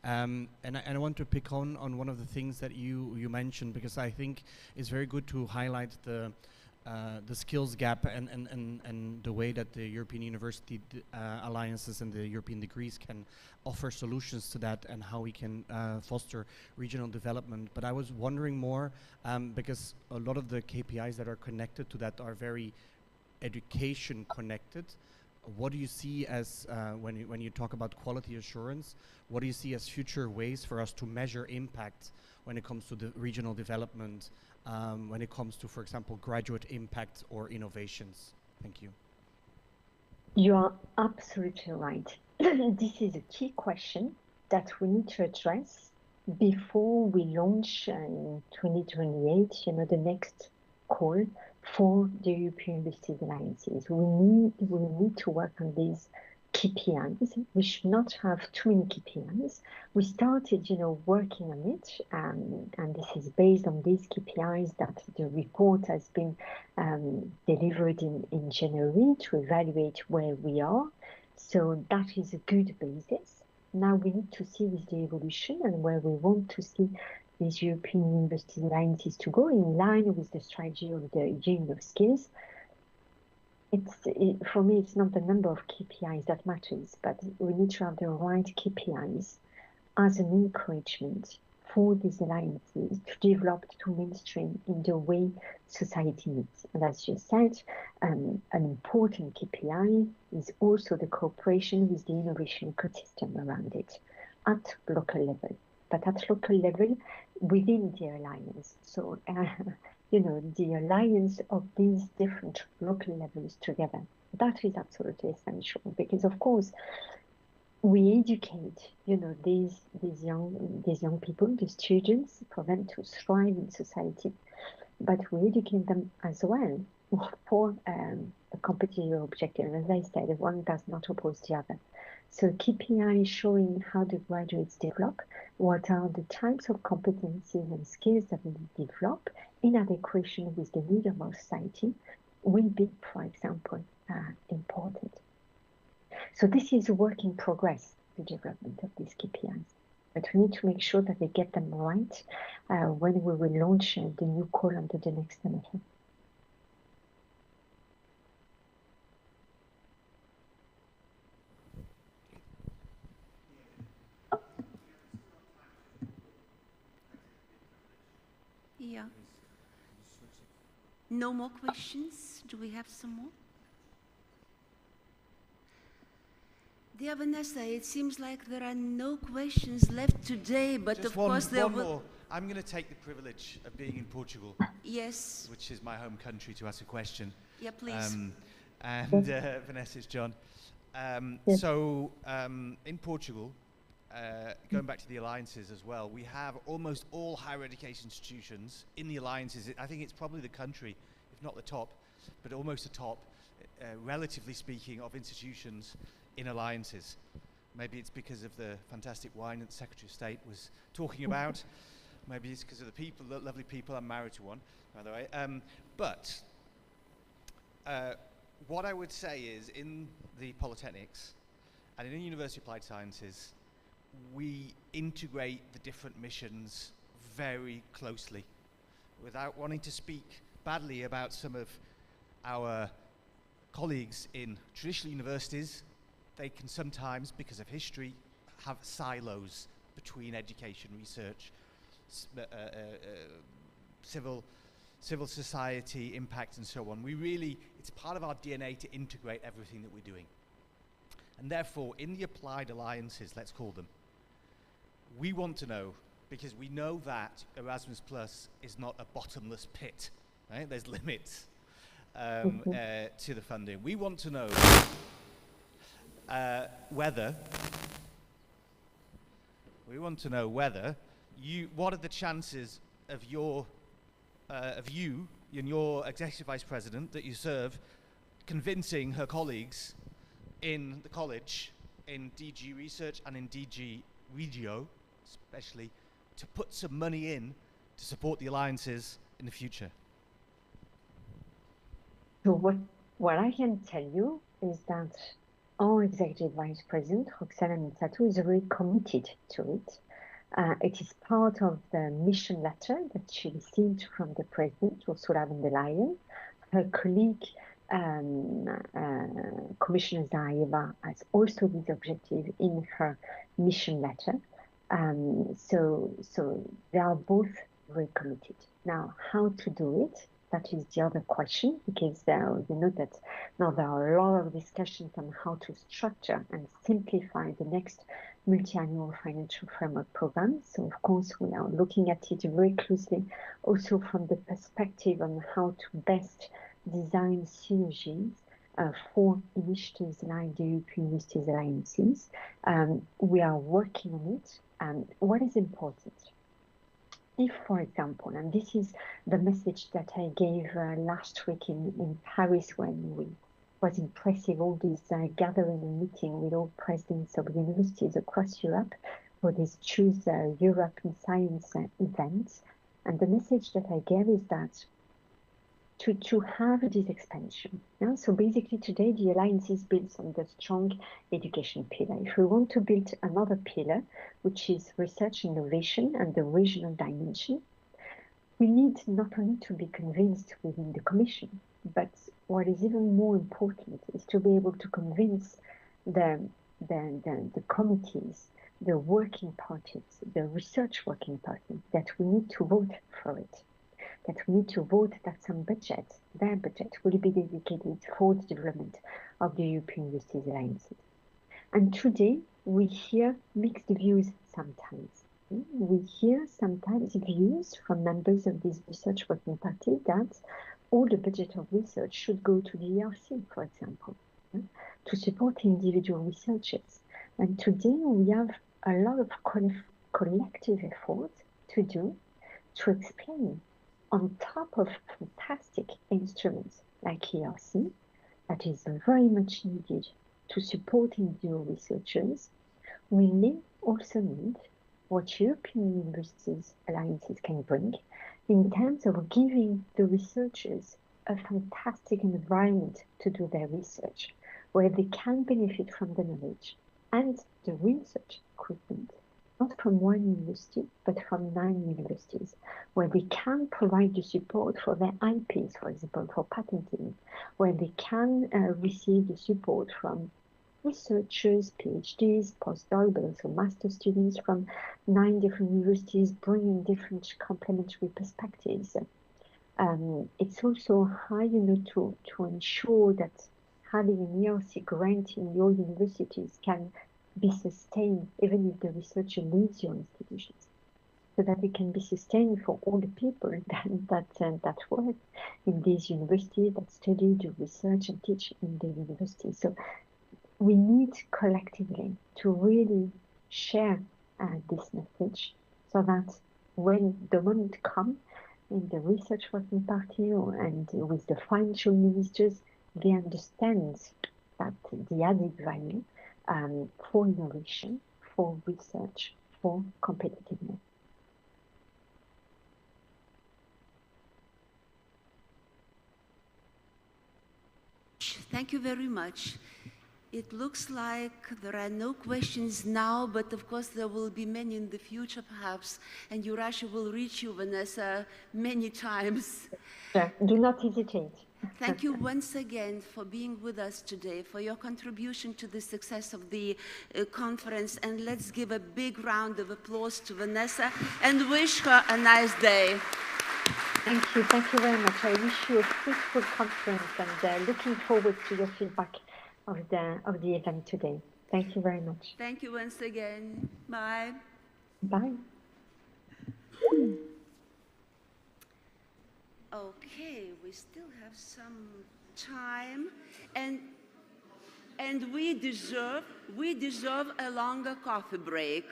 And I want to pick on one of the things that you mentioned, because I think it's very good to highlight the skills gap and the way that the European University Alliances and the European degrees can offer solutions to that, and how we can foster regional development. But I was wondering more, because a lot of the KPIs that are connected to that are very education connected. What do you see as, when you talk about quality assurance, what do you see as future ways for us to measure impact when it comes to the regional development, when it comes to, for example, graduate impact or innovations? Thank you. You are absolutely right. This is a key question that we need to address before we launch in 2028, the next call for the European University Alliances. We need to work on these KPIs. We should not have too many KPIs. We started, working on it, and this is based on these KPIs that the report has been delivered in January to evaluate where we are. So that is a good basis. Now we need to see with the evolution and where we want to see these European University Alliances to go in line with the strategy of the Union of Skills. For me, it's not the number of KPIs that matters, but we need to have the right KPIs as an encouragement for these alliances to develop, to mainstream in the way society needs. And as you said, an important KPI is also the cooperation with the innovation ecosystem around it at local level, but at local level within the alliance. So, the alliance of these different local levels together, that is absolutely essential, because of course, we educate, these young people, the students, for them to thrive in society, but we educate them as well for a competitive objective. And as I said, one does not oppose the other. So KPI showing how the graduates develop, what are the types of competencies and skills that we develop in adequation with the need of our society will be, for example, important. So this is a work in progress, the development of these KPIs. But we need to make sure that we get them right when we will launch the new call under the next semester. Yeah. No more questions? Do we have some more? Dear Vanessa, it seems like there are no questions left today, but Just of course there one will... more. I'm going to take the privilege of being in Portugal. Yes. Which is my home country, to ask a question. Yeah, please. Vanessa, it's John. So in Portugal, going back to the alliances as well, we have almost all higher education institutions in the alliances. I think it's probably the country, if not the top, but almost the top, relatively speaking, of institutions in alliances. Maybe it's because of the fantastic wine that the Secretary of State was talking about. Maybe it's because of the people, the lovely people. I'm married to one, by the way. What I would say is, in the polytechnics and in the University of Applied Sciences, we integrate the different missions very closely. Without wanting to speak badly about some of our colleagues in traditional universities, they can sometimes, because of history, have silos between education, research, civil society, impact, and so on. It's part of our DNA to integrate everything that we're doing. And therefore, in the applied alliances, let's call them, we want to know, because we know that Erasmus Plus is not a bottomless pit, right? There's limits to the funding. We want to know whether what are the chances of you and your executive vice president that you serve convincing her colleagues in the college, in DG Research and in DG Regio, especially, to put some money in to support the alliances in the future? So what I can tell you is that our executive vice president, Roxana Mînzatu, is very committed to it. It is part of the mission letter that she received from the president, Ursula von der Leyen. Her colleague, Commissioner Zaeva, has also this objective in her mission letter. So they are both very committed. Now, how to do it? That is the other question, because you know that now there are a lot of discussions on how to structure and simplify the next multi-annual financial framework program. So of course we are looking at it very closely, also from the perspective on how to best design synergies for initiatives like the European Universities Alliances. We are working on it. What is important? If, for example, and this is the message that I gave last week in Paris when we was impressive, all these gathering and meeting with all presidents of universities across Europe for this Choose Europe in Science event. And the message that I gave is that to have this expansion. Yeah? So basically today the alliance is built on the strong education pillar. If we want to build another pillar, which is research, innovation, and the regional dimension, we need not only to be convinced within the Commission, but what is even more important is to be able to convince the committees, the working parties, the research working parties, that we need to vote for it, that we need to vote that some budget, their budget, will be dedicated for the development of the European Universities Alliances. And today, we hear mixed views sometimes. We hear sometimes views from members of this research working party that all the budget of research should go to the ERC, for example, to support individual researchers. And today we have a lot of collective effort to do to explain, on top of fantastic instruments like ERC, that is very much needed to support individual researchers, we may also need what European Universities Alliances can bring in terms of giving the researchers a fantastic environment to do their research, where they can benefit from the knowledge and the research equipment, not from one university, but from 9 universities, where they can provide the support for their IPs, for example, for patenting, where they can receive the support from researchers, PhDs, postdocs, but also master students from 9 different universities, bringing different complementary perspectives. It's also hard, to ensure that having an ERC grant in your universities can be sustained even if the researcher leaves your institutions, so that it can be sustained for all the people that work in these universities, that study, do research and teach in the university. So we need collectively to really share this message, so that when the moment comes in the research working party and with the financial ministers, they understand that the added value for innovation, for research, for competitiveness. Thank you very much. It looks like there are no questions now, but of course there will be many in the future perhaps, and EURASHE will reach you, Vanessa, many times. Sure. Do not hesitate. Thank you once again for being with us today, for your contribution to the success of the conference, and let's give a big round of applause to Vanessa and wish her a nice day. Thank you very much. I wish you a fruitful conference, and looking forward to your feedback of the event today. Thank you very much. Thank you once again. Bye. Bye. Okay, we still have some time, and we deserve a longer coffee break.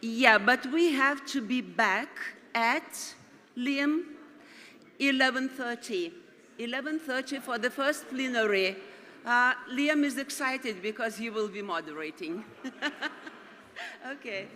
Yeah, but we have to be back at Liam 11:30. 11:30 for the first plenary. Liam is excited because he will be moderating. Okay.